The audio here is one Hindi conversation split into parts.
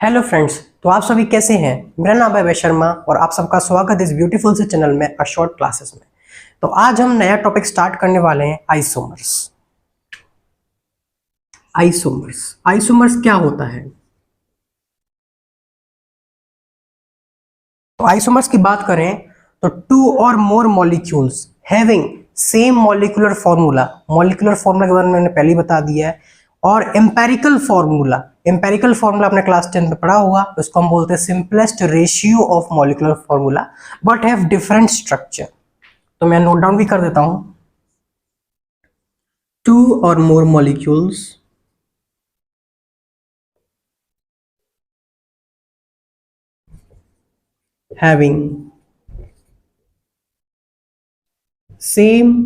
Hello friends. तो आप सभी कैसे हैं। मेरा नाम है वैश्य शर्मा और आप सबका स्वागत है इस ब्यूटीफुल से चैनल में अ शॉर्ट क्लासेस में। तो आज हम नया टॉपिक स्टार्ट करने वाले हैं आइसोमर्स। आइसोमर्स आइसोमर्स क्या होता है। तो आइसोमर्स की बात करें तो two or more molecules having same molecular formula के बारे में मैंने पहले ही बता दिया है। और एम्पेरिकल फार्मूला आपने क्लास 10 में पढ़ा होगा, उसको हम बोलते हैं simplest ratio of molecular formula but have different structure. तो मैं नोट डाउन भी कर देता हूं। Two or more molecules having same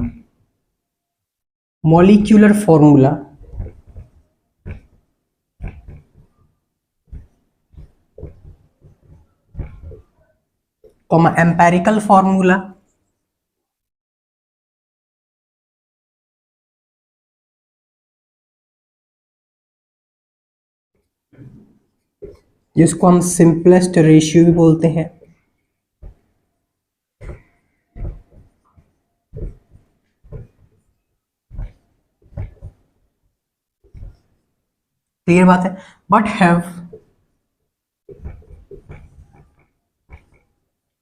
molecular formula comma empirical formula जिसको हम सिंपलेस्ट रेशियो भी बोलते हैं। क्लियर बात है। But have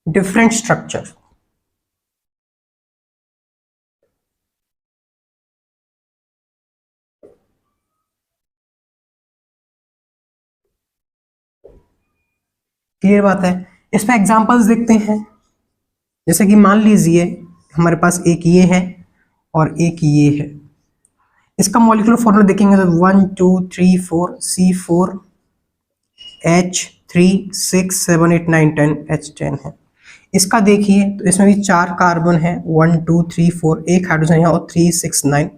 different structure. Clear बात है। इसमें एग्जांपल्स देखते हैं। जैसे कि मान लीजिए हमारे पास एक ये है और एक ये है। इसका मॉलिक्यूलर फॉर्मूला देखेंगे तो 1 2 3 4 C4H3 6 7 8 9 10 H10 है। इसका देखिए तो इसमें भी 4 कार्बन है, 1 2 3 4, एक हाइड्रोजन है और 3 6 9,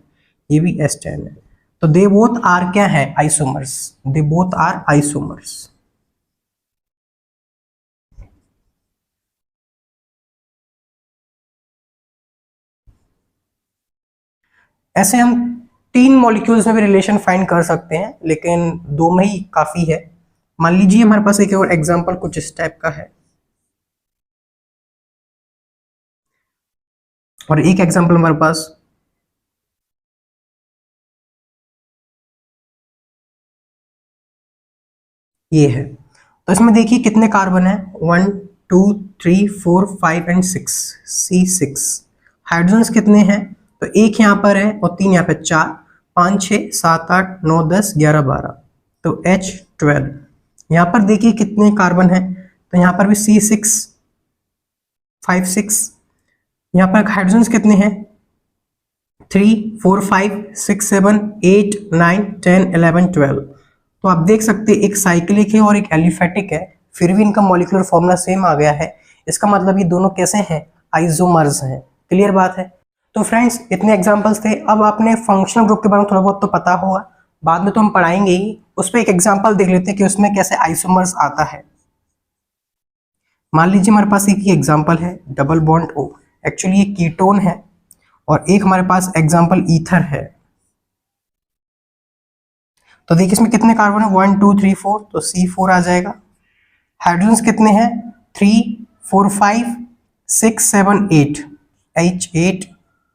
ये भी H10 है। तो दे बोथ आर क्या है, isomers. They both are isomers. ऐसे हम 3 मॉलिक्यूल्स में भी रिलेशन फाइंड कर सकते हैं, लेकिन 2 में ही काफी है। मान लीजिए हमारे पास एक और एग्जांपल कुछ इस टाइप का है और एक एग्जांपल हमारे पास ये है। तो इसमें देखिए कितने कार्बन है, 1 2 3 4 5 एंड 6, C6। हाइड्रोजन कितने हैं, तो एक यहाँ पर है और 3 यहाँ पे, 4 5 6 7 8 9 10 11 12, तो H12। यहाँ पर देखिए कितने कार्बन है, तो यहाँ पर भी C6 5 6। यहाँ पर हाइड्रोजन कितने हैं, 3 4 5 6 7 8 9 10 11 12। तो आप देख सकते हैं एक साइक्लिक है और एक एलिफेटिक है, फिर भी इनका मॉलिक्यूलर फॉर्मूला सेम आ गया है। इसका मतलब ये दोनों कैसे हैं, आइसोमर्स हैं। क्लियर बात है। तो फ्रेंड्स इतने एग्जांपल्स थे। अब आपने फंक्शनल ग्रुप के बारे में थोड़ा बहुत तो पता होगा, बाद में तो हम पढ़ाएंगे ही। उस पर एक एग्जाम्पल देख लेते हैं कि उसमें कैसे आइसोमर्स आता है। मान लीजिए हमारे पास एक ही एग्जाम्पल है, डबल बॉन्ड O। एक्चुअली ये कीटोन है और एक हमारे पास एग्जाम्पल ईथर है। तो देखिए इसमें कितने कार्बन है, 1 2 3 4, तो C4 आ जाएगा। हाइड्रोजन कितने हैं, 3 4 5 6 7 8, H8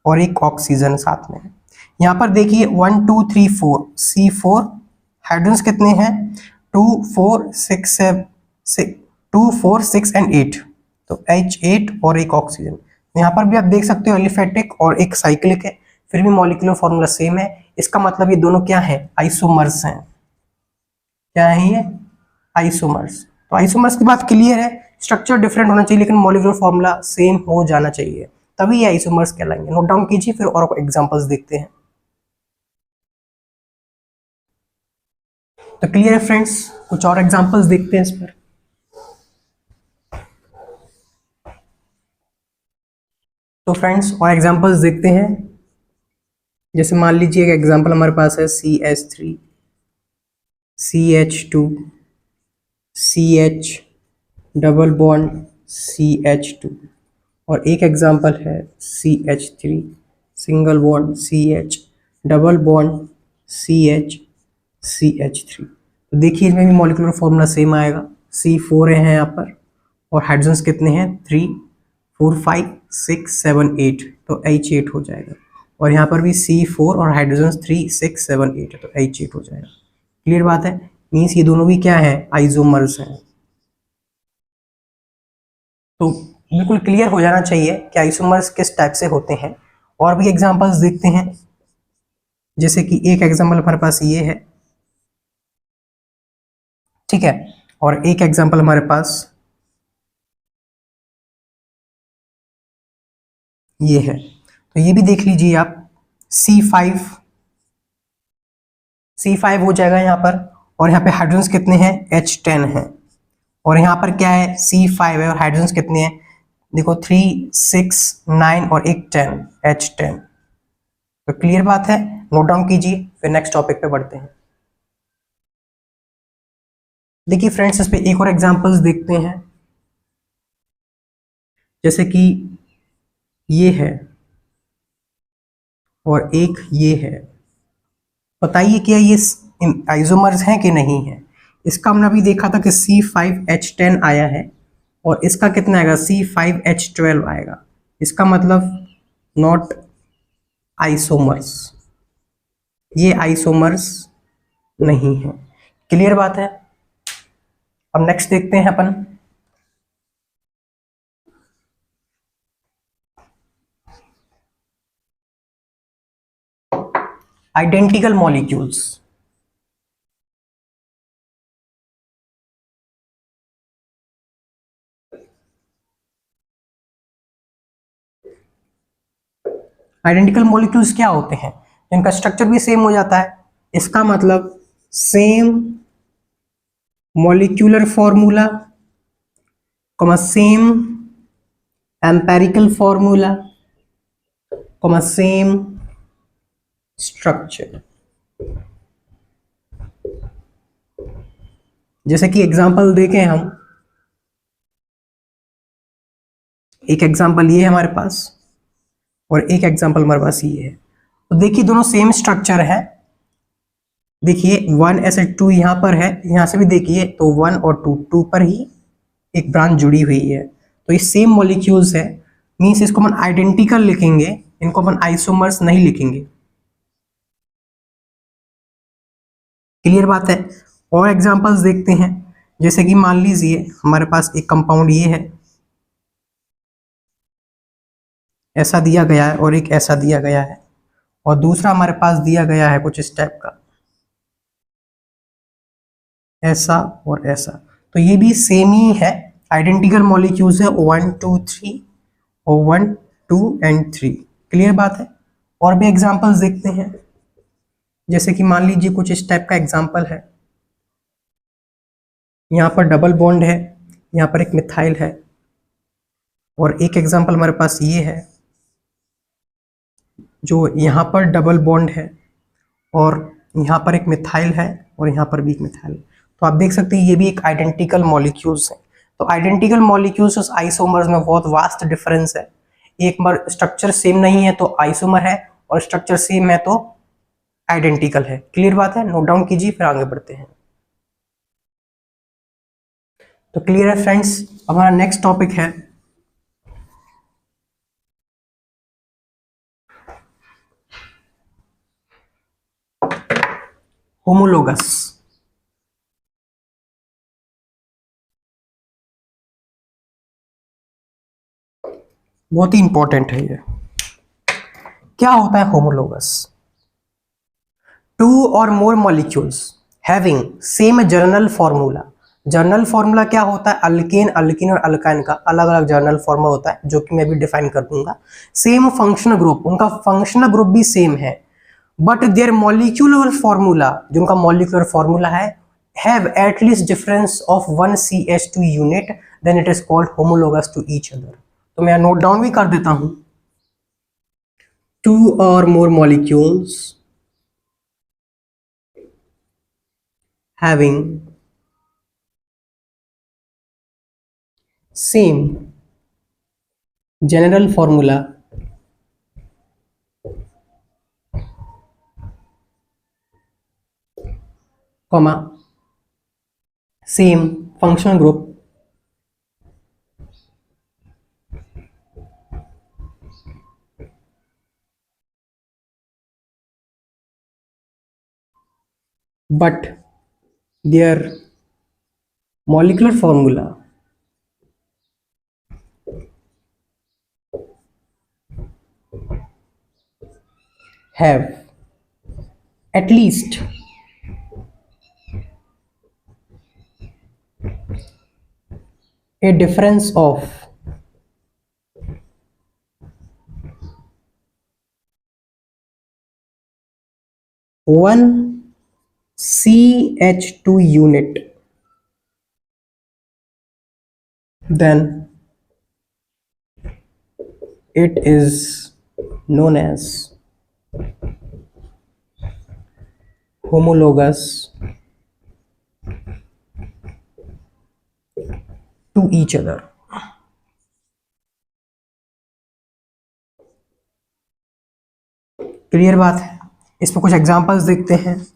और एक ऑक्सीजन साथ में है। यहाँ पर देखिए 1 2 3 4, C4। हाइड्रोजन कितने हैं, 2 4 6 एंड 8, तो H8 और एक ऑक्सीजन। यहाँ पर भी आप देख सकते हो एलिफेटिक और एक साइक्लिक है, फिर भी मॉलिक्यूलर फॉर्मूला सेम है। इसका मतलब ये दोनों क्या है, आइसोमर्स हैं। क्या है ये, आइसोमर्स। तो आइसोमर्स की बात क्लियर है। स्ट्रक्चर डिफरेंट होना चाहिए लेकिन मॉलिक्यूलर फॉर्मूला सेम हो जाना चाहिए, तभी ये आइसोमर्स कहलाएंगे। नोट डाउन कीजिए, फिर और एग्जांपल्स देखते हैं। तो क्लियर है फ्रेंड्स, कुछ और एग्जांपल्स देखते हैं इस पर। तो फ्रेंड्स और एग्जांपल्स देखते हैं। जैसे मान लीजिए एक एग्जांपल हमारे पास है CH3 CH2 CH double bond CH2, और एक एग्जांपल है CH3 single bond CH double bond CH CH3। तो देखिए इसमें भी मॉलिक्यूलर फॉर्मूला सेम आएगा, C4 है यहाँ पर और हाइड्रोजन्स कितने हैं 3 4 5 6 7 8, तो H8 हो जाएगा। और यहाँ पर भी C4 और हाइड्रोजन्स 3 6 7 8 है, तो H8 हो जाएगा। क्लियर बात है, मीन्स ये दोनों भी क्या है आइसोमर्स हैं। तो बिल्कुल क्लियर हो जाना चाहिए कि आइसोमर्स किस टाइप से होते हैं। और भी एग्जांपल्स देखते हैं, जैसे कि एक एग्जांपल हमारे पास ये है, ठीक है, और एक एग्जांपल हमारे पास ये है। तो ये भी देख लीजिए आप, C5 हो जाएगा यहाँ पर, और यहाँ पे हाइड्रोजन्स कितने हैं H10 है, और यहाँ पर क्या है C5 है और हाइड्रोजन्स कितने हैं देखो 3 6 9 और एक 10 H10। तो क्लियर बात है, नोट डाउन कीजिए, फिर नेक्स्ट टॉपिक पे बढ़ते हैं। देखिए फ्रेंड्स इस पे एक और एग्जांपल्स देखते हैं, जैसे कि ये है और एक ये है। बताइए क्या ये आइसोमर्स हैं कि नहीं है। इसका हमने अभी देखा था कि C5H10 आया है और इसका कितना आएगा C5H12 आएगा। इसका मतलब नॉट आइसोमर्स, ये आइसोमर्स नहीं है। क्लियर बात है। अब नेक्स्ट देखते हैं अपन, आइडेंटिकल मॉलिक्यूल्स। आइडेंटिकल मॉलिक्यूल्स क्या होते हैं, जिनका स्ट्रक्चर भी सेम हो जाता है। इसका मतलब same molecular formula, same empirical formula, same structure. जैसे कि एग्जांपल देखें हम, एक एग्जांपल ये है हमारे पास और एक एग्जांपल हमारे पास ये है। तो देखिए दोनों सेम स्ट्रक्चर है। देखिए 1s2 यहाँ पर है, यहाँ से भी देखिए तो 1 और 2 पर ही एक ब्रांच जुड़ी हुई है, तो ये सेम मॉलिक्यूल्स है, मीन्स इसको अपन आइडेंटिकल लिखेंगे, इनको अपन आइसोमर्स नहीं लिखेंगे। क्लियर बात है। और एग्जांपल्स देखते हैं, जैसे कि मान लीजिए हमारे पास एक कंपाउंड ये है, ऐसा दिया गया है और एक ऐसा दिया गया है, और दूसरा हमारे पास दिया गया है कुछ इस टाइप का, ऐसा और ऐसा। तो ये भी सेम ही है, आइडेंटिकल मॉलिक्यूल्स है 1 2 3 और 1 2 एंड 3। क्लियर बात है। और भी एग्जांपल्स देखते हैं, जैसे कि मान लीजिए कुछ इस टाइप का एग्जांपल है, यहाँ पर डबल बॉन्ड है, यहाँ पर एक मिथाइल है, और एक एग्जांपल हमारे पास ये है जो यहाँ पर डबल बॉन्ड है और यहाँ पर एक मिथाइल है और यहाँ पर भी एक मिथाइल। तो आप देख सकते हैं ये भी एक आइडेंटिकल मॉलिक्यूल्स है। तो आइडेंटिकल मॉलिक्यूल्स और आइसोमर्स में बहुत वास्ट डिफरेंस है। एक बार स्ट्रक्चर सेम नहीं है तो आइसोमर है, और स्ट्रक्चर सेम है तो आइडेंटिकल है। क्लियर बात है, नोट डाउन कीजिए, फिर आगे बढ़ते हैं। तो क्लियर है फ्रेंड्स। हमारा नेक्स्ट टॉपिक है होमोलोगस। बहुत ही इंपॉर्टेंट है ये। क्या होता है homologous? Two or more molecules having same general formula. General formula क्या होता है? अल्केन, अल्किन और अल्काइन का अलग अलग जर्नल फॉर्मूला होता है, जो कि मैं भी डिफाइन कर दूंगा। सेम फंक्शनल ग्रुप, उनका फंक्शनल ग्रुप भी सेम है, बट देयर मॉलिक्यूलर फॉर्मूला, जो उनका मॉलिक्यूलर फॉर्मूला है, have at least difference of 1 CH2 unit, then it is called homologous to each other. तो मैं नोट डाउन भी कर देता हूं, two or more molecules having same general formula comma same functional group, but their molecular formula have at least a difference of 1 CH2 unit, then it is known as homologous to each other. Clear बात है। इसमें कुछ एग्जांपल्स देखते हैं।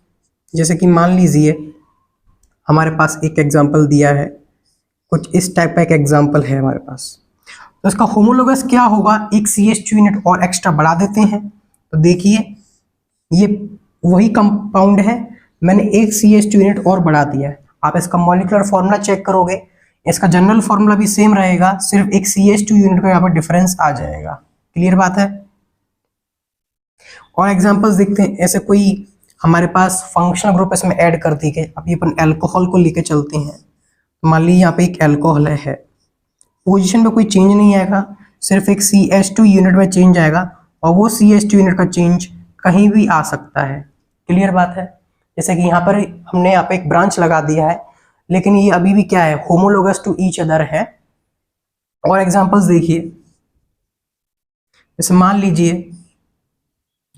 जैसे कि मान लीजिए हमारे पास एक एग्जांपल दिया है, कुछ इस टाइप का एक एग्जांपल है हमारे पास। तो इसका होमोलोगस क्या होगा, एक CH2 यूनिट और एक्स्ट्रा बढ़ा देते हैं। तो देखिए ये वही कंपाउंड है, मैंने एक CH2 यूनिट और बढ़ा दिया है। आप इसका मॉलिक्यूलर फॉर्मूला चेक करोगे, इसका जनरल फॉर्मूला भी सेम रहेगा, सिर्फ एक CH2 यूनिट का यहाँ पर डिफरेंस आ जाएगा। क्लियर बात है। और एग्जांपल्स देखते हैं। ऐसे कोई हमारे पास फंक्शनल ग्रुप इसमें ऐड कर दी गई। अब ये अपन अल्कोहल को लेके चलते हैं। मान लीजिए यहाँ पे एक अल्कोहल है, पोजीशन में कोई चेंज नहीं आएगा, सिर्फ एक CH2 यूनिट में चेंज आएगा, और वो CH2 यूनिट का चेंज कहीं भी आ सकता है। क्लियर बात है। जैसे कि यहाँ पर हमने यहाँ पे एक ब्रांच लगा दिया है, लेकिन ये अभी भी क्या है, होमोलोगस टू ईच अदर है। और एग्जांपल्स देखिए, जैसे मान लीजिए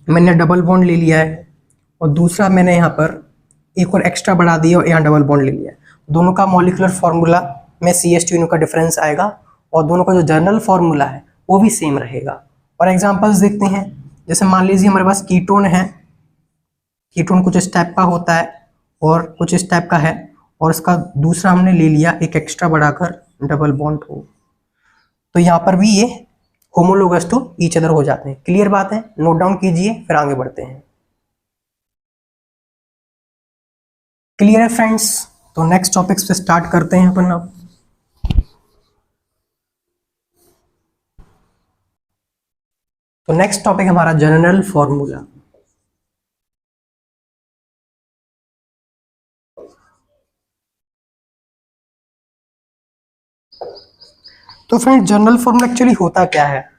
मैंने डबल बॉन्ड ले लिया है और दूसरा मैंने यहाँ पर एक और एक्स्ट्रा बढ़ा दिया और यहाँ डबल बॉन्ड ले लिया है। दोनों का मॉलिक्यूलर फार्मूला में CH2 यूनिट का डिफरेंस आएगा और दोनों का जो जनरल फार्मूला है वो भी सेम रहेगा। और एग्जांपल्स देखते हैं। जैसे मान लीजिए हमारे पास कीटोन है, कीटोन कुछ इस टाइप का होता है और कुछ इस टाइप का है, और इसका दूसरा हमने ले लिया एक एक्स्ट्रा बढ़ाकर डबल बॉन्ड हो, तो यहाँ पर भी ये होमोलोगस टू ईच अदर हो जाते हैं। क्लियर बात है, नोट डाउन कीजिए, फिर आगे बढ़ते हैं। क्लियर है फ्रेंड्स। तो नेक्स्ट टॉपिक्स पे स्टार्ट करते हैं अपन अब। तो नेक्स्ट टॉपिक हमारा जनरल फॉर्मूला। तो फ्रेंड्स जनरल फॉर्मूला एक्चुअली होता क्या है,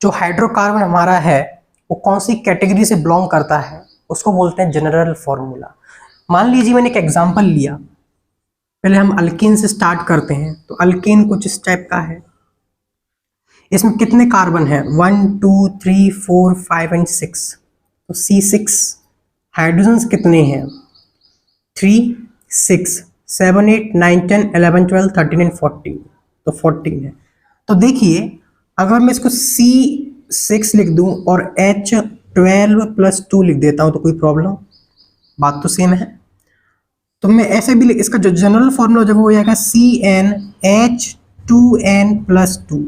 जो हाइड्रोकार्बन हमारा है वो कौन सी कैटेगरी से बिलोंग करता है उसको बोलते हैं जनरल फॉर्मूला। मान लीजिए मैंने एक एग्जांपल लिया, पहले हम अल्कीन से स्टार्ट करते हैं। तो अल्कीन कुछ इस टाइप का है। इसमें कितने कार्बन है, 1 2 3 4 5 एंड 6। तो C6 हाइड्रोजन्स कितने हैं, 3 6 7 8 9 10 11 12 13 एंड 14। तो 14 है। तो देखिए अगर मैं इसको C6 लिख दूं और H12 + 2 लिख देता हूं तो कोई प्रॉब्लम, बात तो सेम है। तो मैं ऐसे भी इसका जो जनरल फॉर्मूला जब हो जाएगा CnH2n+2।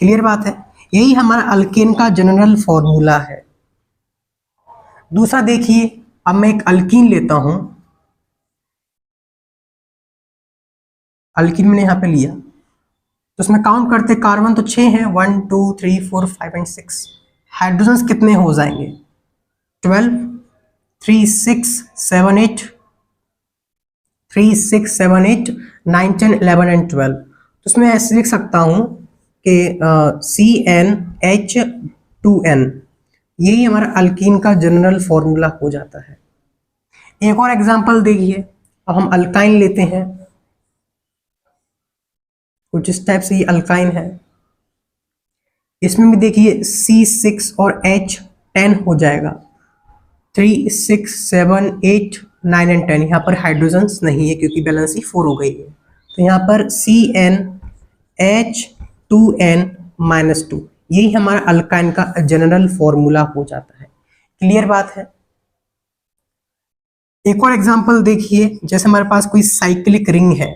क्लियर बात है, यही हमारा अल्केन का जनरल फॉर्मूला है। दूसरा देखिए, अब मैं एक अल्कीन लेता हूं, अल्कीन मैंने यहां पे लिया, तो उसमें काउंट करते कार्बन तो 6 हैं, 1 2 3 4 5 एंड 6। हाइड्रोजन्स कितने हो जाएंगे, 12 3 6 7 8 3 6 7 8 9 10 11 एंड 12। तो उसमें ऐसे लिख सकता हूं कि CnH2n, यही हमारा अल्कीन का जनरल फॉर्मूला हो जाता है। एक और एग्जांपल देखिए, अब हम अल्काइन लेते हैं, कुछ इस टाइप से ये अल्काइन है। इसमें भी देखिए C6 और H10 हो जाएगा, 3 6 7 8 9 एंड 10। यहाँ पर हाइड्रोजन्स नहीं है क्योंकि बैलेंसी 4 हो गई है। तो यहाँ पर CnH2n-2, यही हमारा अल्काइन का जनरल फॉर्मूला हो जाता है। क्लियर बात है। एक और एग्जांपल देखिए, जैसे हमारे पास कोई साइक्लिक रिंग है,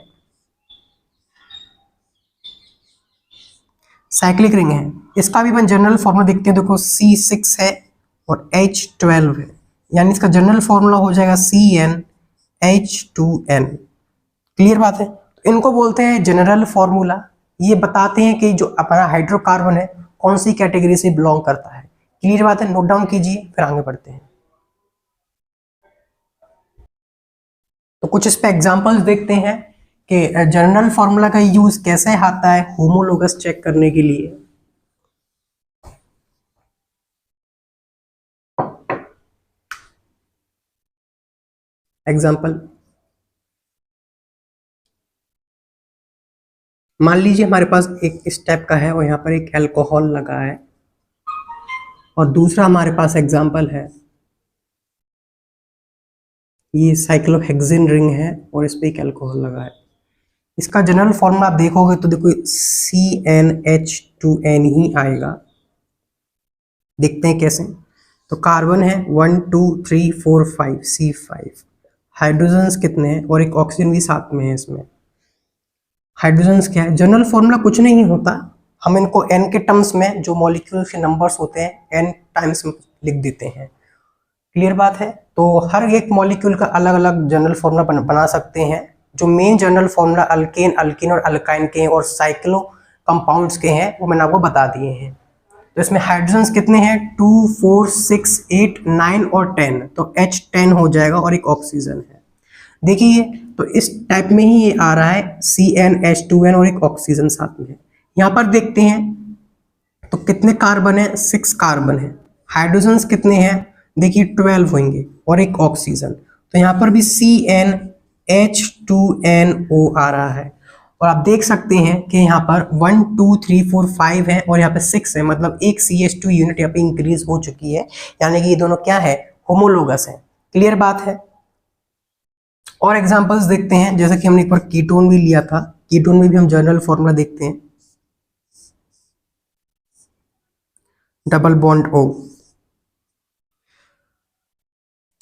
साइक्लिक रिंग है, इसका भी अपन जनरल फॉर्मूला देखते हैं। देखो C6 है और H12 है, यानी इसका जनरल फॉर्मूला हो जाएगा CnH2n। क्लियर बात है? तो इनको बोलते हैं जनरल फॉर्मूला। ये बताते हैं कि जो अपना हाइड्रोकार्बन है कौन सी कैटेगरी से बिलोंग करता है। क्लियर बात है? नोट डाउन कीजिए, फिर आगे बढ़ते हैं। तो कुछ इस पे एग्जांपल्स देखते हैं कि जनरल फॉर्मूला का यूज कैसे आता है होमोलोगस चेक करने के लिए। एग्जांपल, मान लीजिए हमारे पास एक इस टाइप का है और यहाँ पर एक अल्कोहल लगा है, और दूसरा हमारे पास एग्जांपल है, ये साइक्लोहेक्सिन रिंग है और इस पे एक अल्कोहल लगा है। इसका जनरल फॉर्मूला आप देखोगे तो देखो CnH2n ही आएगा। देखते हैं कैसे। तो कार्बन है 1 2 3 4 5 C5, हाइड्रोजन्स कितने हैं, और एक ऑक्सीजन भी साथ में है इसमें। हाइड्रोजन्स क्या है, जनरल फॉर्मूला कुछ नहीं होता, हम इनको n के टर्म्स में जो मॉलिक्यूल्स के नंबर्स होते हैं n टाइम्स लिख देते हैं। क्लियर बात है? तो हर एक मॉलिक्यूल का अलग अलग जनरल फॉर्मूला बना सकते हैं। जो main general formula alkane, alkyne और अल्काइन के हैं और साइक्लो कंपाउंड्स के हैं वो मैंने आपको बता दिए हैं। तो इसमें हाइड्रोजन्स कितने हैं, 2 4 6 8 9 और 10, तो H10 हो जाएगा, और एक ऑक्सीजन है। देखिए तो इस टाइप में ही ये आ रहा है CnH2n और एक ऑक्सीजन साथ में है। यहाँ पर देखते हैं तो कितने कार्बन है, 6 कार्बन है। हाइड्रोजन्स कितने हैं, देखिए 12 होंगे, और एक ऑक्सीजन। तो यहाँ पर भी CnH2nO आ रहा है। और आप देख सकते हैं कि यहाँ पर 1 2 3 4 5 है और यहाँ पे 6 है, मतलब एक CH2 यूनिट यहाँ पे इंक्रीज हो चुकी है, यानी कि ये दोनों क्या है, होमोलोगस है। क्लियर बात है? और एग्जांपल्स देखते हैं, जैसे कि हमने एक बार कीटोन भी लिया था, कीटोन में भी हम जनरल फॉर्मूला देखते हैं, डबल बॉन्ड O,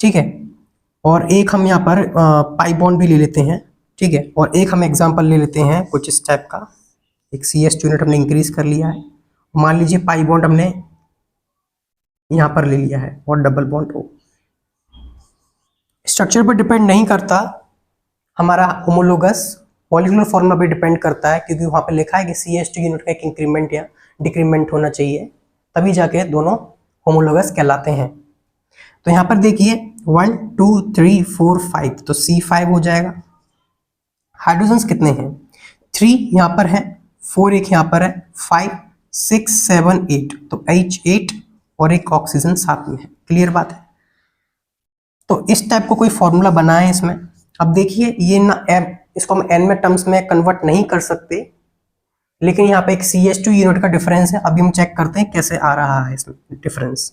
ठीक है। और एक हम यहाँ पर पाई बॉन्ड भी ले लेते हैं, ठीक है। और एक हम एग्जांपल ले लेते हैं कुछ इस टाइप का, एक CH2 यूनिट हमने इंक्रीज कर लिया है, मान लीजिए पाई बॉन्ड हमने यहाँ पर ले लिया है और डबल बॉन्ड O। स्ट्रक्चर पर डिपेंड नहीं करता, हमारा होमोलोगस मॉलिक्यूलर फॉर्मूला पे डिपेंड करता है, क्योंकि वहाँ पे लिखा है कि CH2 यूनिट का एक इंक्रीमेंट या डिक्रीमेंट होना चाहिए, तभी जाके दोनों होमोलोगस कहलाते हैं। तो यहाँ पर देखिए 1 2 3 4 5, तो C5 हो जाएगा। हाइड्रोजन्स कितने हैं, 3 यहाँ पर है, 4 एक यहाँ पर है, 5 6 7 8, तो H8 और एक ऑक्सीजन साथ में है। क्लियर बात है? तो इस टाइप को कोई फॉर्मूला बनाए इसमें। अब देखिए ये ना इसको हम n में टर्म्स में कन्वर्ट नहीं कर सकते, लेकिन यहाँ पे एक CH2 यूनिट का डिफरेंस है। अभी हम चेक करते हैं कैसे आ रहा है इसमें डिफरेंस।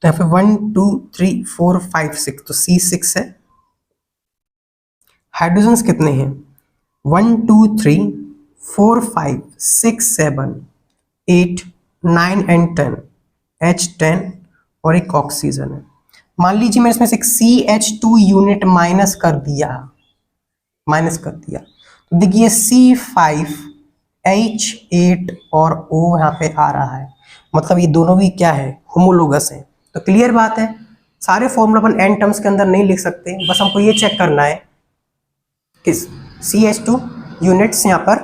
तो यहाँ पे 1 2 3 4 5 6, तो C6 है। हाइड्रोजन्स कितने हैं, 1 2 3 4 5 6 7 8 9 एंड 10, H10 और एक ऑक्सीजन है। मान लीजिए मैं इसमें से एक CH2 यूनिट माइनस कर दिया, तो देखिए C5 H8 और O यहाँ पे आ रहा है, मतलब ये दोनों भी क्या है, होमोलोगस है। तो क्लियर बात है, सारे फॉर्मूला अपन n टर्म्स के अंदर नहीं लिख सकते, बस हमको ये चेक करना है कि CH2 यूनिट्स यहाँ पर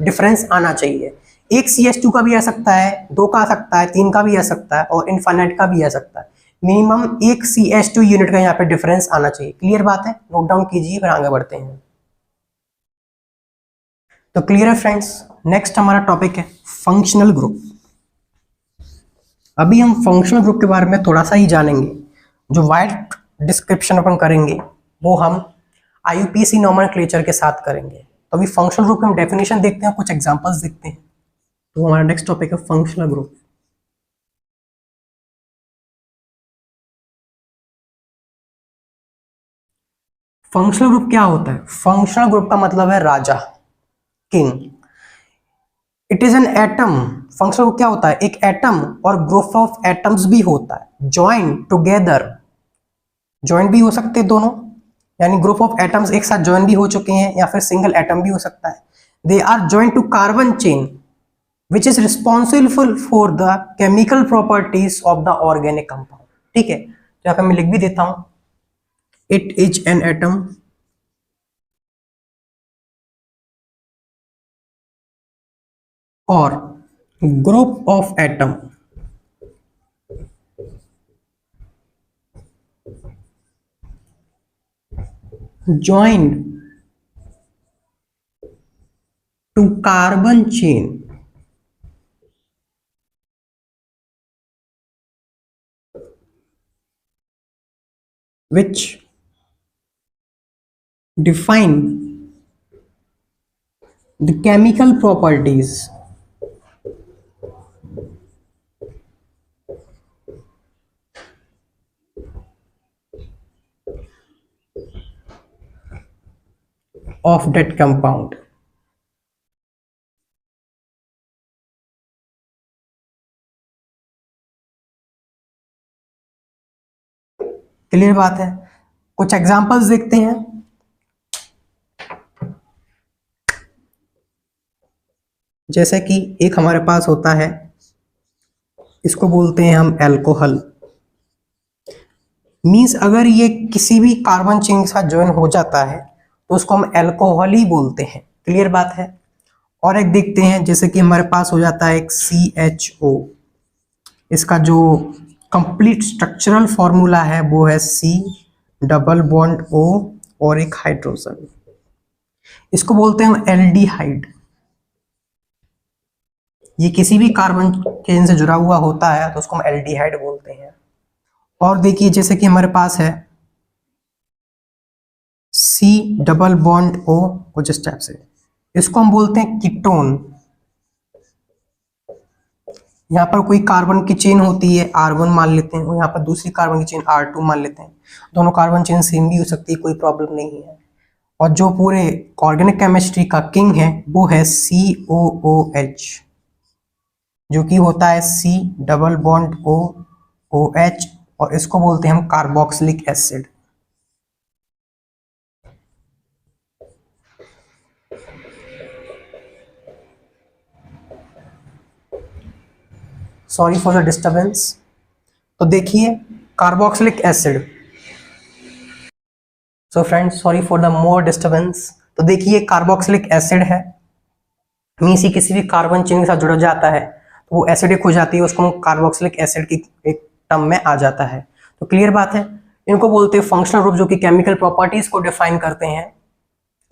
डिफरेंस आना चाहिए। एक CH2 का भी आ सकता है, 2 का आ सकता है, 3 का भी आ सकता है, और इनफाइनाइट का भी आ सकता है। मिनिमम एक CH2 यूनिट का यहाँ पे डिफरेंस आना चाहिए। क्लियर बात है? नोट डाउन कीजिए, फिर आगे बढ़ते हैं। तो क्लियर है फ्रेंड्स? नेक्स्ट हमारा टॉपिक है फंक्शनल ग्रुप। अभी हम फंक्शनल ग्रुप के बारे में थोड़ा सा ही जानेंगे। जो वाइड डिस्क्रिप्शन अपन करेंगे वो हम IUPAC नॉमेनक्लेचर के साथ करेंगे। तो अभी फंक्शनल ग्रुप की हम डेफिनेशन देखते हैं, कुछ एग्जांपल्स देखते हैं। तो हमारा नेक्स्ट टॉपिक है फंक्शनल ग्रुप। फंक्शनल ग्रुप क्या होता है? फंक्शनल ग्रुप का मतलब है राजा, king. It is an atom. Functional group क्या होता है? एक एटम और ग्रुप ऑफ एटम्स भी होता है, ज्वाइन टुगेदर ज्वाइन भी हो सकते हैं दोनों, यानी ग्रुप ऑफ एटम्स एक साथ ज्वाइन भी हो चुके हैं, या फिर सिंगल एटम भी हो सकता है। They are join to carbon chain which is responsible for the chemical properties of the organic compound. ठीक है, तो यहाँ पे मैं लिख भी देता हूं, इट इज एन एटम और group of atom joined to carbon chain which define the chemical properties of that compound। Clear बात है। कुछ एग्जांपल्स देखते हैं। जैसे कि एक हमारे पास होता है, इसको बोलते हैं हम एल्कोहल। मींस अगर ये किसी भी कार्बन चेन के साथ ज्वाइन हो जाता है तो उसको हम एल्कोहल ही बोलते हैं। क्लियर बात है। और एक देखते हैं, जैसे कि हमारे पास हो जाता है एक CHO। इसका जो कंप्लीट स्ट्रक्चरल फॉर्मूला है वो है C डबल बॉन्ड O और एक हाइड्रोजन। इसको बोलते हैं हम एल्डिहाइड। ये किसी भी कार्बन चेन से जुड़ा हुआ होता है तो उसको हम एल्डिहाइड बोलते हैं। और देखिए, जैसे कि हमारे पास है C डबल बॉन्ड O कुछ इस टाइप से, इसको हम बोलते हैं कीटोन। यहाँ पर कोई कार्बन की चेन होती है R1 मान लेते हैं, और यहाँ पर दूसरी कार्बन की चेन R2 मान लेते हैं। दोनों कार्बन चेन सेम भी हो सकती है, कोई प्रॉब्लम नहीं है। और जो पूरे ऑर्गेनिक केमिस्ट्री का किंग है वो है COOH, जो कि होता है C double bond O OH, और इसको बोलते हैं हम carboxylic acid. Sorry for the disturbance. तो देखिए carboxylic acid, so friends sorry for the more disturbance. तो देखिए कार्बोक्सिलिक एसिड है, मीन्स ये किसी भी कार्बन चेन के साथ जुड़ जाता है तो वो एसिडिक हो जाती है, उसको हम कार्बोक्सिलिक एसिड की एक टर्म में आ जाता है। तो क्लियर बात है। इनको बोलते हैं फंक्शनल ग्रुप, जो कि केमिकल प्रॉपर्टीज को डिफाइन करते हैं।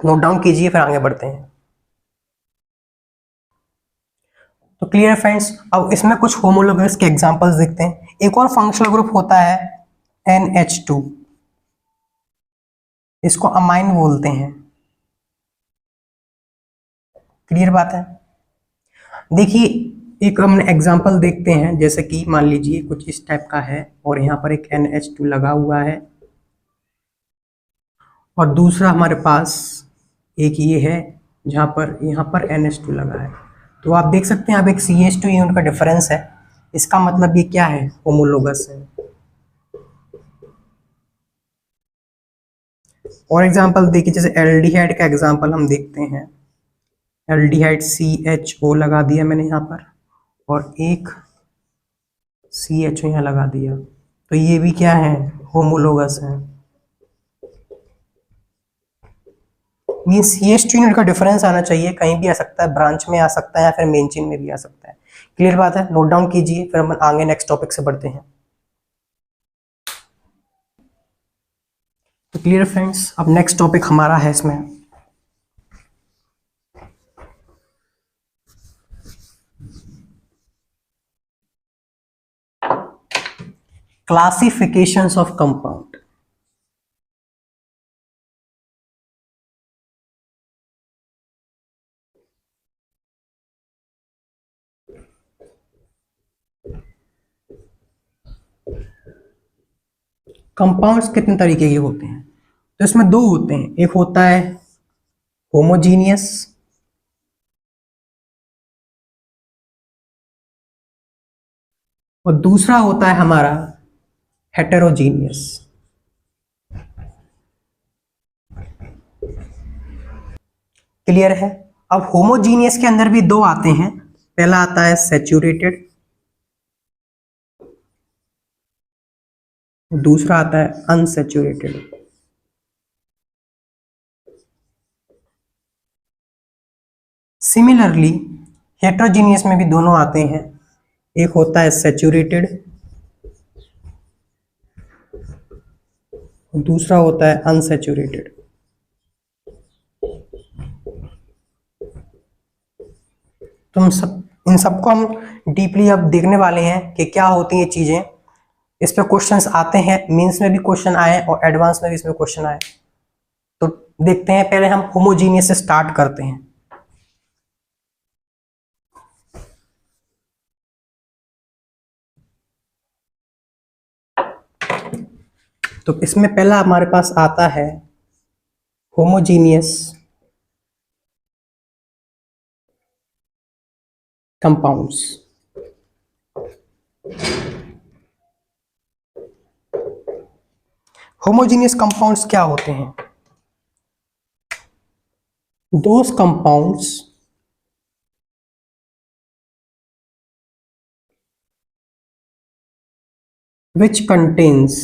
नोट डाउन कीजिए, फिर आगे बढ़ते हैं। तो क्लियर फ्रेंड्स, अब इसमें कुछ होमोलोगस के एग्जांपल्स देखते हैं। एक और फंक्शनल ग्रुप होता है NH2, इसको अमाइन बोलते हैं। क्लियर बात है। देखिए एक हम एग्जांपल देखते हैं, जैसे कि मान लीजिए कुछ इस टाइप का है और यहाँ पर एक NH2 लगा हुआ है, और दूसरा हमारे पास एक ये है जहाँ पर यहाँ पर NH2 लगा है। तो आप देख सकते हैं अब एक CH2, ये उनका डिफरेंस है। इसका मतलब ये क्या है, होमोलोगस है। और एग्जांपल देखिए, जैसे एल्डिहाइड का एग्जांपल हम देखते हैं। एल्डिहाइड CHO लगा दिया मैंने यहाँ पर, और एक CHO यहाँ लगा दिया, तो ये भी क्या है, होमोलोगस है। मीन्स CH2 यूनिट का डिफरेंस आना चाहिए, कहीं भी आ सकता है, ब्रांच में आ सकता है या फिर मेन चेन में भी आ सकता है। क्लियर बात है। नोट डाउन कीजिए, फिर हम आगे नेक्स्ट टॉपिक से बढ़ते हैं। तो क्लियर फ्रेंड्स, अब नेक्स्ट टॉपिक हमारा है इसमें क्लासिफिकेशंस ऑफ कंपाउंड। कंपाउंड्स कितने तरीके के होते हैं, तो इसमें दो होते हैं। एक होता है होमोजीनियस, और दूसरा होता है हमारा हेटेरोजीनियस। क्लियर है। अब होमोजीनियस के अंदर भी दो आते हैं, पहला आता है सैचुरेटेड, दूसरा आता है अनसैचुरेटेड। सिमिलरली हेट्रोजीनियस में भी दोनों आते हैं, एक होता है सैचुरेटेड, दूसरा होता है अनसैचुरेटेड। तुम सब इन सबको हम डीपली अब देखने वाले हैं कि क्या होती हैं चीजें। इस पे क्वेश्चंस आते हैं, मेंस में भी क्वेश्चन आए और एडवांस में भी इसमें क्वेश्चन आए। तो देखते हैं, पहले हम होमोजीनियस से स्टार्ट करते हैं। तो इसमें पहला हमारे पास आता है होमोजीनियस कंपाउंड्स। होमोजीनियस कंपाउंड्स क्या होते हैं? Those compounds which contains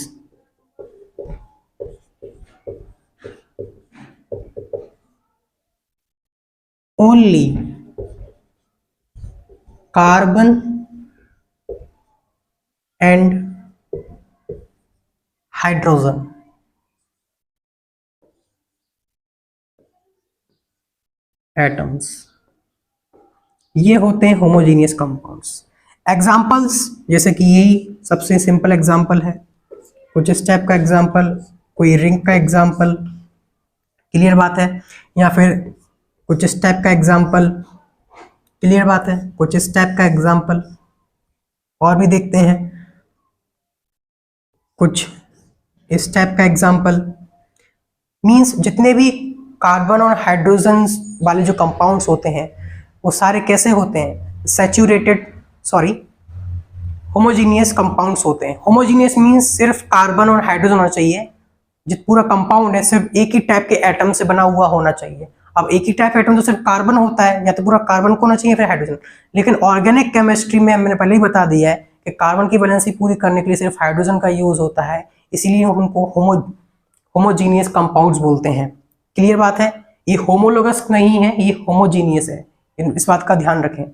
only carbon and hydrogen। Atoms, ये होते हैं होमोजीनियस कंपाउंड्स। एग्जांपल्स, जैसे कि यही सबसे सिंपल एग्जांपल है, कुछ इस टाइप का एग्जांपल, कोई रिंग का एग्जांपल, क्लियर बात है, या फिर कुछ इस टाइप का एग्जांपल, क्लियर बात है, कुछ इस टाइप का एग्जांपल। और भी देखते हैं, कुछ इस टाइप का एग्जांपल। मींस जितने भी कार्बन और हाइड्रोजन वाले जो कंपाउंड्स होते हैं वो सारे कैसे होते हैं? सैचुरेटेड, सॉरी, होमोजीनियस कंपाउंड्स होते हैं। होमोजीनियस मींस सिर्फ कार्बन और हाइड्रोजन होना चाहिए, जित पूरा कंपाउंड है सिर्फ एक ही टाइप के एटम से बना हुआ होना चाहिए। अब एक ही टाइप एटम तो सिर्फ कार्बन होता है, या तो पूरा कार्बन को होना चाहिए फिर हाइड्रोजन। लेकिन ऑर्गेनिक केमिस्ट्री में मैंने पहले ही बता दिया है कि कार्बन की वैलेंसी पूरी करने के लिए सिर्फ हाइड्रोजन का यूज होता है, इसीलिए उनको होमोजीनियस कंपाउंड्स बोलते हैं। क्लियर बात है, ये होमोलोगस नहीं है, ये होमोजीनियस है, इस बात का ध्यान रखें।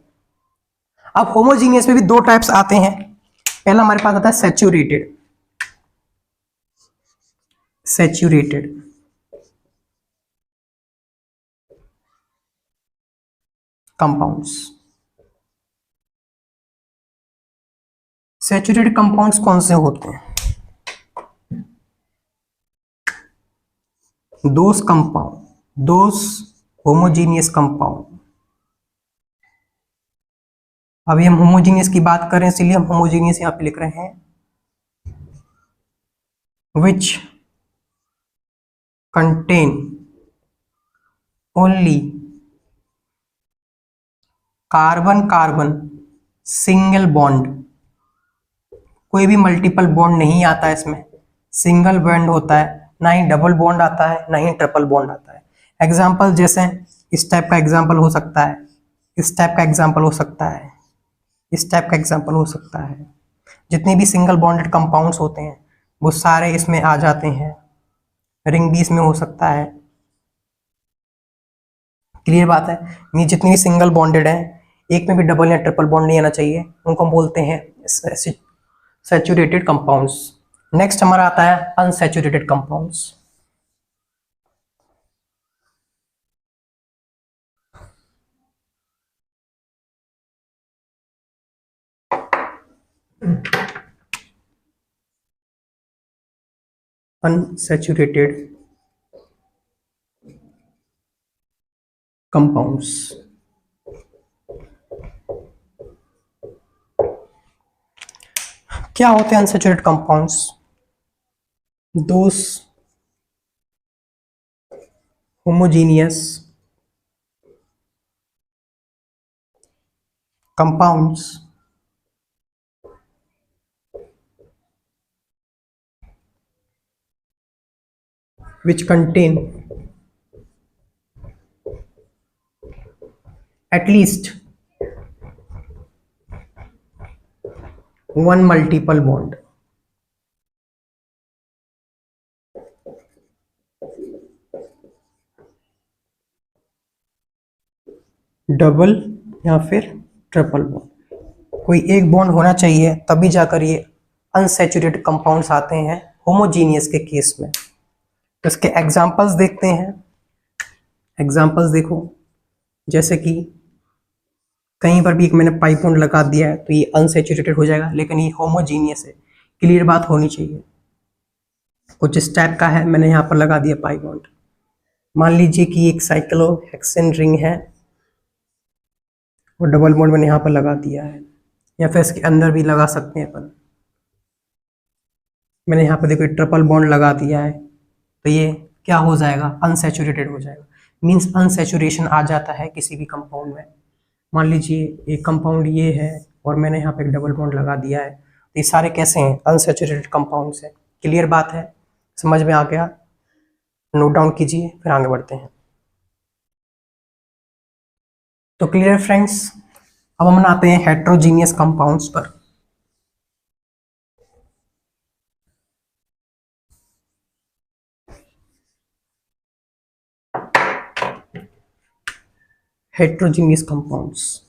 अब होमोजीनियस में भी दो टाइप्स आते हैं। पहला हमारे पास आता है saturated. Saturated compounds. Saturated compounds कौन से होते हैं? दोस कंपाउंड, दोस होमोजीनियस कंपाउंड। अभी हम होमोजीनियस की बात करें इसलिए हम होमोजीनियस यहां पे लिख रहे हैं, which contain only carbon carbon single bond. कोई भी मल्टीपल बॉन्ड नहीं आता है इसमें, सिंगल बॉन्ड होता है, ना ही डबल बॉन्ड आता है ना ही ट्रिपल बॉन्ड आता है। एग्जाम्पल जैसे इस टाइप का एग्जाम्पल हो सकता है, इस टाइप का एग्जाम्पल हो सकता है, इस टाइप का एग्जाम्पल हो सकता है। जितने भी सिंगल बॉन्डेड कंपाउंड्स होते हैं वो सारे इसमें आ जाते हैं। रिंग भी इसमें हो सकता है। क्लियर बात है, मीन जितने भी सिंगल बॉन्डेड हैं, एक में भी डबल या ट्रिपल बॉन्ड नहीं आना चाहिए, उनको हम बोलते हैं सैचुरेटेड कंपाउंड्स। नेक्स्ट हमारा आता है अनसैचुरेटेड कंपाउंड्स। अनसैचुरेटेड कंपाउंड्स क्या होते हैं? Unsaturated compounds those homogeneous compounds which contain at least one multiple bond. Double या फिर ट्रिपल बॉन्ड, कोई एक बॉन्ड होना चाहिए तभी जाकर ये अनसैचुरेटेड कंपाउंड्स आते हैं होमोजीनियस के केस में। तो इसके एग्जांपल्स देखते हैं। एग्जांपल्स देखो, जैसे कि कहीं पर भी एक मैंने पाई बॉन्ड लगा दिया है तो ये अनसैचुरेटेड हो जाएगा, लेकिन ये होमोजीनियस है। क्लियर बात होनी चाहिए। कुछ इस टाइप का है, मैंने यहाँ पर लगा दिया पाई बॉन्ड। मान लीजिए कि एक साइक्लोहेक्सेन रिंग है और डबल बॉन्ड मैंने यहाँ पर लगा दिया है, या फिर इसके अंदर भी लगा सकते हैं अपन। मैंने यहाँ पर देखो ट्रिपल बॉन्ड लगा दिया है, तो ये क्या हो जाएगा, अनसैचुरेटेड हो जाएगा। मीन्स अनसैचुरेशन आ जाता है किसी भी कंपाउंड में। मान लीजिए एक कंपाउंड ये है और मैंने यहाँ पे एक डबल बॉन्ड लगा दिया है, तो ये सारे कैसे हैं, अनसैचुरेटेड कंपाउंड्स हैं। क्लियर बात है, समझ में आ गया? नोट डाउन कीजिए, फिर आगे बढ़ते हैं। तो क्लियर फ्रेंड्स, अब हम आते हैं हेट्रोजीनियस कंपाउंड्स पर। Heterogeneous compounds,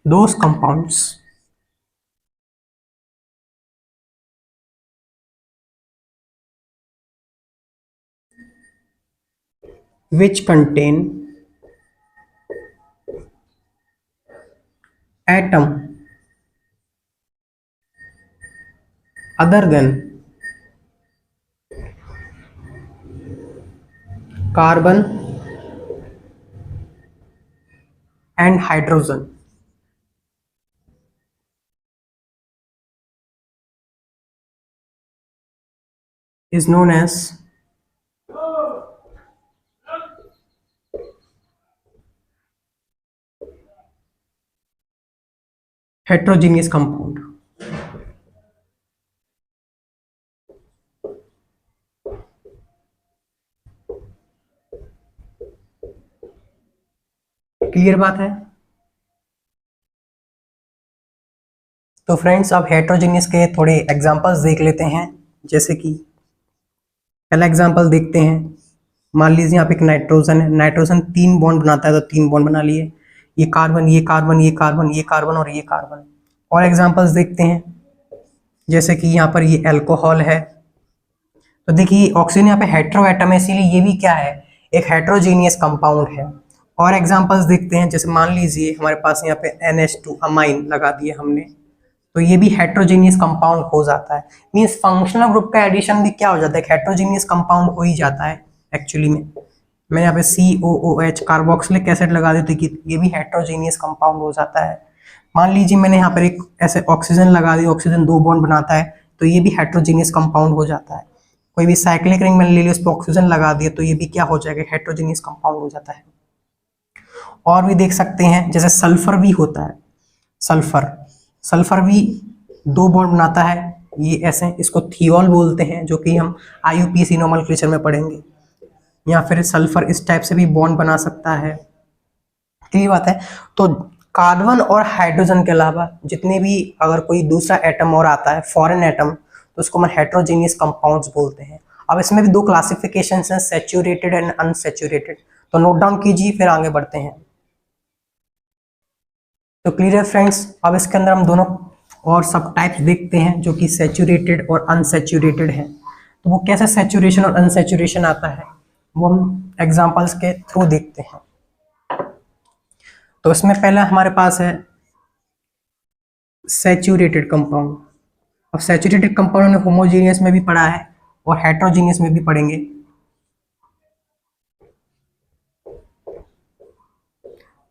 those compounds which contain atom other than carbon and hydrogen is known as heterogeneous compound। Clear बात है? तो फ्रेंड्स, अब हेट्रोजीनियस के थोड़े एग्जांपल्स देख लेते हैं। जैसे कि पहला एग्जांपल देखते हैं। मान लीजिए यहाँ पे एक नाइट्रोजन है, नाइट्रोजन 3 बॉन्ड बनाता है, तो 3 बॉन्ड बना लिए। ये कार्बन, ये कार्बन, ये कार्बन, ये कार्बन और ये कार्बन। और एग्जांपल्स देखते हैं, जैसे कि यहाँ पर ये अल्कोहल है। तो देखिए ऑक्सीजन यहाँ पे हेट्रो एटम है, इसीलिए ये भी क्या है, एक हेट्रोजीनियस कंपाउंड है। और एग्जांपल्स देखते हैं, जैसे मान लीजिए हमारे पास यहाँ पे NH2 अमाइन लगा दिया हमने, तो ये भी हेट्रोजीनियस कंपाउंड हो जाता है। मींस फंक्शनल ग्रुप का एडिशन भी क्या हो जाता है, हेट्रोजीनियस कंपाउंड हो ही जाता है एक्चुअली में। मैंने यहाँ पे COOH कार्बोक्सिलिक एसिड लगा दी, तो ये भी हेट्रोजीनियस कंपाउंड हो जाता है। मान लीजिए मैंने यहाँ पर एक ऐसे ऑक्सीजन लगा दी, ऑक्सीजन 2 बॉन्ड बनाता है, तो ये भी हेट्रोजीनियस कंपाउंड हो जाता है। कोई भी साइक्लिक रिंग मैंने ले ली, उस पर ऑक्सीजन लगा दिया, तो ये भी क्या हो जाएगा, हेट्रोजीनियस कंपाउंड हो जाता है। और भी देख सकते हैं, जैसे सल्फर भी होता है। सल्फर भी 2 बॉन्ड बनाता है, ये ऐसे, इसको थियोल बोलते हैं, जो कि हम IUPAC नोमेनक्लेचर में पढ़ेंगे। या फिर सल्फर इस टाइप से भी बॉन्ड बना सकता है। क्लियर बात है? तो कार्बन और हाइड्रोजन के अलावा जितने भी अगर कोई दूसरा एटम और आता है, फॉरेन एटम, तो उसको हम हेट्रोजीनियस कंपाउंड्स बोलते हैं। अब इसमें भी 2 क्लासिफिकेशंस हैं, सैचुरेटेड एंड अनसैचुरेटेड। तो नोट डाउन कीजिए, फिर आगे बढ़ते हैं। तो क्लियर है फ्रेंड्स, अब इसके अंदर हम दोनों और सब टाइप्स देखते हैं, जो कि सैचुरेटेड और अनसैचुरेटेड है। तो वो कैसे सैचुरेशन और अनसैचुरेशन आता है, वो हम एग्जांपल्स के थ्रू देखते हैं। तो इसमें पहला हमारे पास है सैचुरेटेड कंपाउंड। अब सैचुरेटेड कंपाउंड हमने होमोजीनियस में भी पढ़ा है और हेट्रोजीनियस में भी पढ़ेंगे।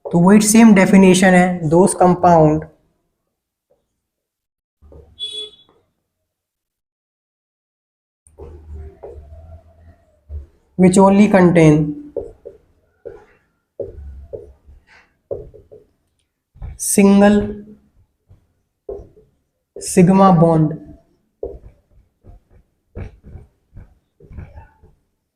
तो वही सेम डेफिनेशन है, those compound which only contain single sigma bond,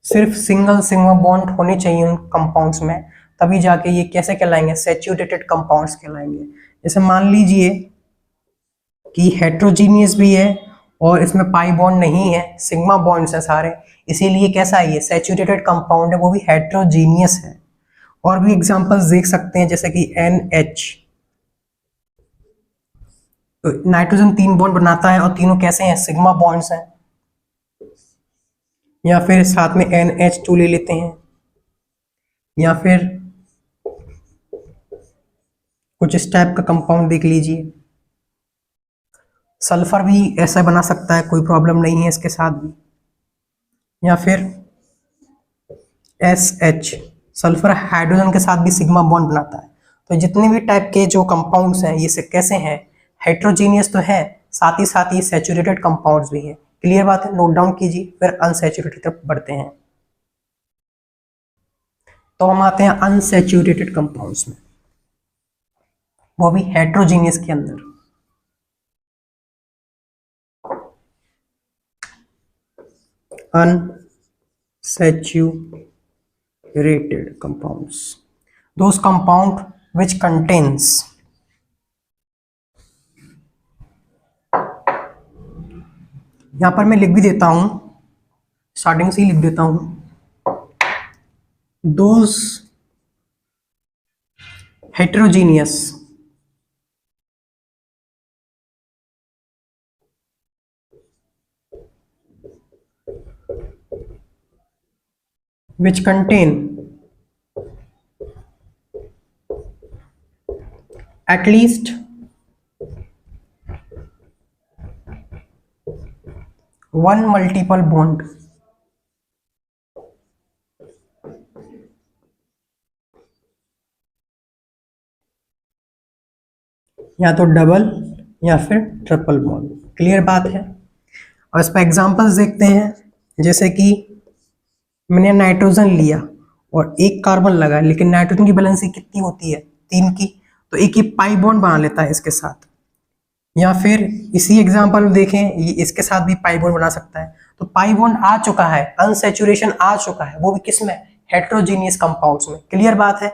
सिर्फ सिंगल सिग्मा बॉन्ड होने चाहिए उन कंपाउंड्स में, तभी जाके ये कैसे कहलाएंगे, सैचुरेटेड कंपाउंड्स कहलाएंगे। जैसे मान लीजिए कि हेट्रोजीनियस भी है और इसमें पाई बॉन्ड नहीं है, सिग्मा बॉन्ड्स है सारे, इसीलिए कैसा है, ये सैचुरेटेड कंपाउंड है, वो भी हेट्रोजीनियस है। और भी एग्जांपल्स देख सकते हैं जैसे कि NH, तो नाइट्रोजन 3 बॉन्ड बनाता है और तीनों कैसे हैं, सिग्मा बॉन्ड्स हैं। या फिर साथ में NH2 ले लेते हैं, या फिर कुछ इस टाइप का कंपाउंड देख लीजिए। सल्फर भी ऐसा बना सकता है, कोई प्रॉब्लम नहीं है इसके साथ भी। या फिर SH, सल्फर हाइड्रोजन के साथ भी सिग्मा बॉन्ड बनाता है। तो जितने भी टाइप के जो कंपाउंड्स हैं ये से कैसे हैं, हेट्रोजीनियस तो है, साथ ही सैचुरेटेड कंपाउंड्स भी हैं। क्लियर बात है, नोट डाउन कीजिए, फिर अनसैचुरेटेड तक बढ़ते हैं। तो हम आते हैं अनसैचुरेटेड कंपाउंड्स में, वो भी हेट्रोजीनियस के अंदर। unsaturated compounds, those compound which contains यहां पर मैं लिख भी देता हूं, स्टार्टिंग से ही लिख देता हूं, those heterogeneous which contain at least one multiple bond, या तो डबल या फिर ट्रिपल बॉन्ड। क्लियर बात है। और इस पर एग्जांपल्स देखते हैं, जैसे कि मैंने नाइट्रोजन लिया और एक कार्बन लगा, लेकिन नाइट्रोजन की वैलेंसी कितनी होती है, 3 की, तो एक ही पाई बॉन्ड बना लेता है इसके साथ। या फिर इसी एग्जांपल में देखें, ये इसके साथ भी पाई बॉन्ड बना सकता है। तो पाई बॉन्ड आ चुका है, अनसैचुरेशन आ चुका है, वो भी किस में, हेट्रोजीनियस कंपाउंड्स में। क्लियर बात है।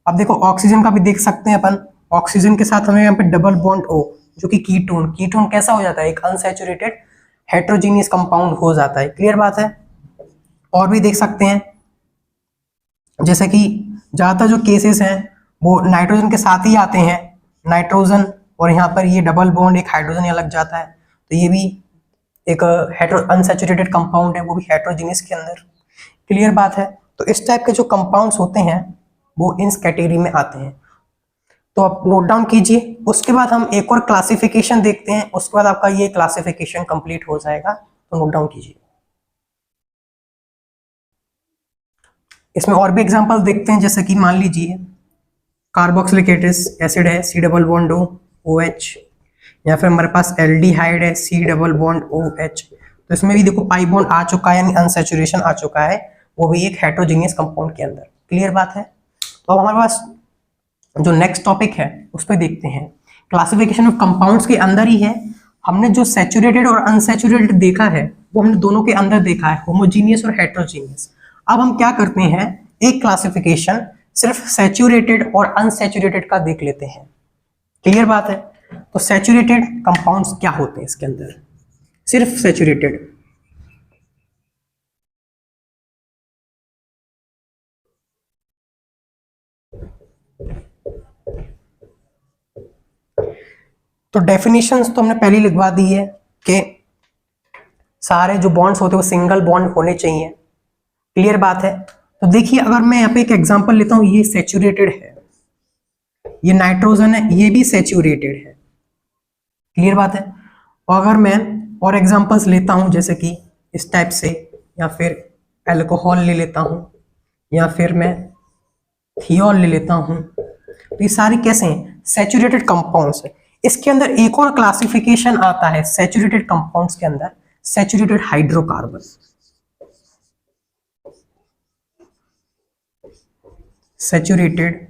अब देखो ऑक्सीजन का भी देख सकते हैं अपन, ऑक्सीजन के साथ हमें यहाँ पे डबल बॉन्ड O, जो कि कीटोन, कीटोन कैसा हो जाता है, एक अनसैचुरेटेड हेट्रोजीनियस कंपाउंड हो जाता है। क्लियर बात है। और भी देख सकते हैं, जैसे कि ज्यादातर जो केसेस हैं वो नाइट्रोजन के साथ ही आते हैं, नाइट्रोजन और यहाँ पर ये डबल बॉन्ड एक हाइड्रोजन यहाँ लग जाता है, तो ये भी एक हेट्रो अनसैचुरेटेड कंपाउंड है, वो भी हेट्रोजीनियस के अंदर। क्लियर बात है। तो इस टाइप के जो कंपाउंड्स होते हैं वो इन कैटेगरी में आते हैं। तो आप नोट डाउन कीजिए। उसके बाद हम एक और क्लासिफिकेशन देखते हैं, उसके बाद आपका ये क्लासिफिकेशन कंप्लीट हो जाएगा। तो नोट डाउन कीजिए। इसमें और भी एग्जांपल देखते हैं, जैसे कि मान लीजिए कार्बोक्सिलिक एसिड है, C double bond O OH, या फिर हमारे पास एल्डिहाइड है, C डबल बॉन्ड OH। तो इसमें भी देखो पाई बॉन्ड आ चुका है, यानी अनसैचुरेशन आ चुका है, वो भी एक हेट्रोजीनियस कंपाउंड के अंदर। क्लियर बात है। तो अब हमारे पास जो नेक्स्ट टॉपिक है उस पर देखते हैं। क्लासिफिकेशन ऑफ कंपाउंड्स के अंदर ही है, हमने जो सैचुरेटेड और अनसैचुरेटेड देखा है वो हमने दोनों के अंदर देखा है, होमोजीनियस और हेट्रोजीनियस। अब हम क्या करते हैं, एक क्लासिफिकेशन सिर्फ सैचुरेटेड और अनसैचुरेटेड का देख लेते हैं। क्लियर बात है। तो सैचुरेटेड कंपाउंड्स क्या होते हैं इसके अंदर, सिर्फ सैचुरेटेड। तो डेफिनेशंस तो हमने पहले लिखवा दी है कि सारे जो बॉन्ड्स होते हैं वो सिंगल बॉन्ड होने चाहिए। क्लियर बात है। तो देखिए अगर मैं यहाँ पे एक एग्जांपल लेता हूँ, ये सैचुरेटेड है, ये नाइट्रोजन है, ये भी सैचुरेटेड है। क्लियर बात है। और अगर मैं और एग्जांपल्स लेता हूँ जैसे कि इस टाइप से, या फिर अल्कोहल ले लेता हूँ, या फिर मैं थियोल ले लेता हूँ, तो ये सारे कैसे हैं, सैचुरेटेड कंपाउंड्स है। इसके अंदर एक और क्लासिफिकेशन आता है सैचुरेटेड कंपाउंड्स के अंदर, सैचुरेटेड हाइड्रोकार्बन। सैचुरेटेड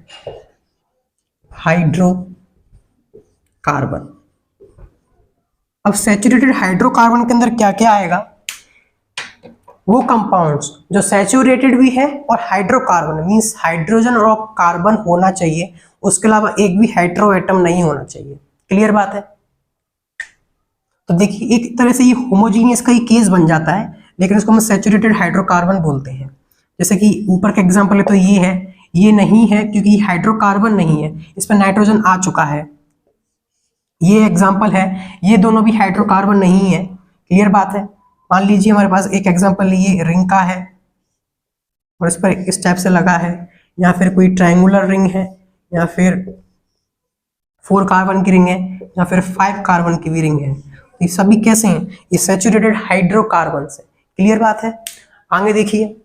हाइड्रोकार्बन, अब सैचुरेटेड हाइड्रोकार्बन के अंदर क्या क्या आएगा, वो कंपाउंड्स जो सैचुरेटेड भी है और हाइड्रोकार्बन मींस हाइड्रोजन और कार्बन होना चाहिए, उसके अलावा एक भी हेटेरो एटम नहीं होना चाहिए। क्लियर बात है। तो देखिए एक तरह से ये होमोजीनियस का ही केस बन जाता है, लेकिन इसको हम सैचुरेटेड हाइड्रोकार्बन बोलते हैं। जैसे कि ऊपर का एग्जांपल है तो ये है, ये नहीं है क्योंकि हाइड्रोकार्बन नहीं है, इस पर नाइट्रोजन आ चुका है। ये एग्जांपल है, ये दोनों भी हाइड्रोकार्बन नहीं है। क्लियर बात है। मान लीजिए हमारे पास एक एग्जांपल ये रिंग का है और इस पर इस टाइप से लगा है, या फिर कोई ट्रायंगुलर रिंग है, या फिर 4 कार्बन की रिंग है, या फिर 5 कार्बन की भी रिंग है। ये सभी कैसे हैं, ये सैचुरेटेड हाइड्रोकार्बन से। क्लियर बात है। आगे देखिए,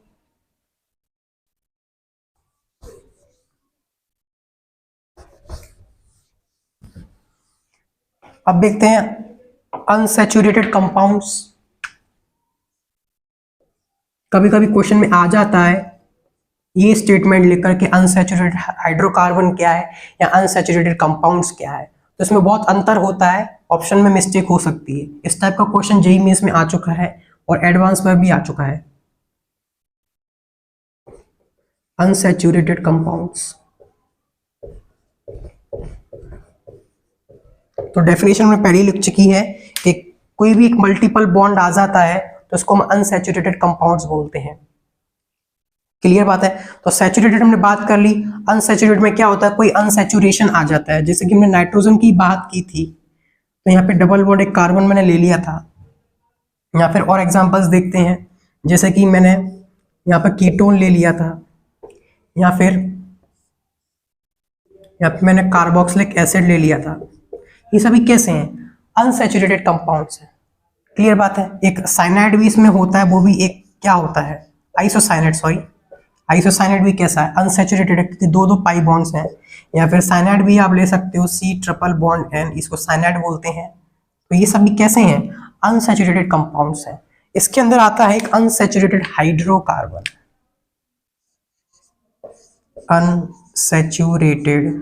अब देखते हैं अनसैचुरेटेड कंपाउंड्स। कभी कभी क्वेश्चन में आ जाता है ये स्टेटमेंट लेकर के अनसैचुरेटेड हाइड्रोकार्बन क्या है या अनसैचुरेटेड कंपाउंड्स क्या है, तो इसमें बहुत अंतर होता है, ऑप्शन में मिस्टेक हो सकती है। इस टाइप का क्वेश्चन जेईई मेंस में आ चुका है और एडवांस में भी आ चुका है। अनसैचुरेटेड कंपाउंड्स, तो डेफिनेशन में पहले ही लिख चुकी है कि कोई भी एक मल्टीपल बॉन्ड आ जाता है तो उसको हम अनसैचुरेटेड कंपाउंड्स बोलते हैं। क्लियर बात है। तो सैचुरेटेड हमने बात कर ली, अनसैचुरेटेड में क्या होता है, कोई अनसैचुरेशन आ जाता है। जैसे कि हमने नाइट्रोजन की बात की थी, तो यहाँ पे डबल बॉन्ड एक कार्बन मैंने ले लिया था। या फिर और एग्जांपल्स देखते हैं, जैसे कि मैंने यहाँ पर कीटोन ले लिया था, या फिर यहाँ पे मैंने कार्बोक्सिलिक एसिड ले लिया था। ये सभी कैसे हैं, अनसैचुरेटेड कंपाउंड्स हैं। क्लियर बात है। एक साइनाइड भी इसमें होता है, वो भी एक क्या होता है, आइसोसाइनाइड, सॉरी आइसोसाइनाइड भी कैसा है, अनसैचुरेटेड है क्योंकि दो पाई बॉन्ड्स हैं। या फिर साइनाइड भी आप ले सकते हो, C ट्रिपल बॉन्ड N, इसको साइनाइड बोलते हैं। तो ये सभी कैसे हैं, अनसैचुरेटेड कंपाउंड्स हैं। इसके अंदर आता है एक unsaturated hydrocarbon, unsaturated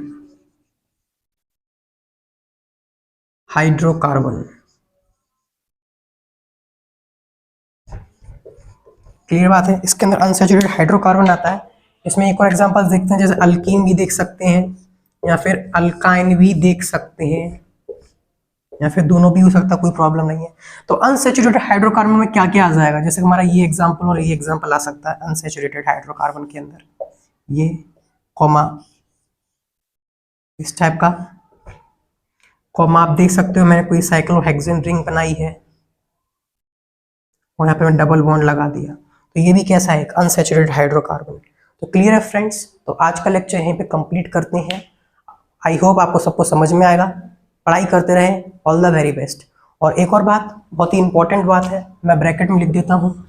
hydrocarbon. Clear बात है। इसके अंदर अनसैचुरेटेड हाइड्रोकार्बन आता है। इसमें एक और एग्जांपल देखते हैं, जैसे अल्कीन भी देख सकते हैं, या फिर अल्काइन भी देख सकते हैं, या फिर दोनों भी हो सकता है, कोई प्रॉब्लम नहीं है। तो अनसैचुरेटेड हाइड्रोकार्बन में क्या क्या आ जाएगा, जैसे हमारा ये एग्जांपल और ये एग्जांपल आ सकता है अनसैचुरेटेड हाइड्रोकार्बन के अंदर, ये कॉमा इस टाइप का कॉमा आप देख सकते हो। मैंने कोई साइक्लोहेक्सेन रिंग बनाई है और यहाँ पे मैं डबल बॉन्ड लगा दिया, तो ये भी कैसा है, एक अनसैचुरेटेड हाइड्रोकार्बन। तो क्लियर है फ्रेंड्स। तो आज का लेक्चर यहीं पे कंप्लीट करते हैं। आई होप आपको सबको समझ में आएगा। पढ़ाई करते रहें। All the very best. और एक और बात, बहुत ही इंपॉर्टेंट बात है, मैं ब्रैकेट में लिख देता हूँ,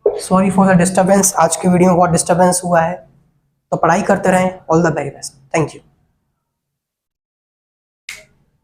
सॉरी फॉर द डिस्टर्बेंस। आज की वीडियो में बहुत डिस्टर्बेंस हुआ है, तो पढ़ाई करते रहें। All the very best. Thank you.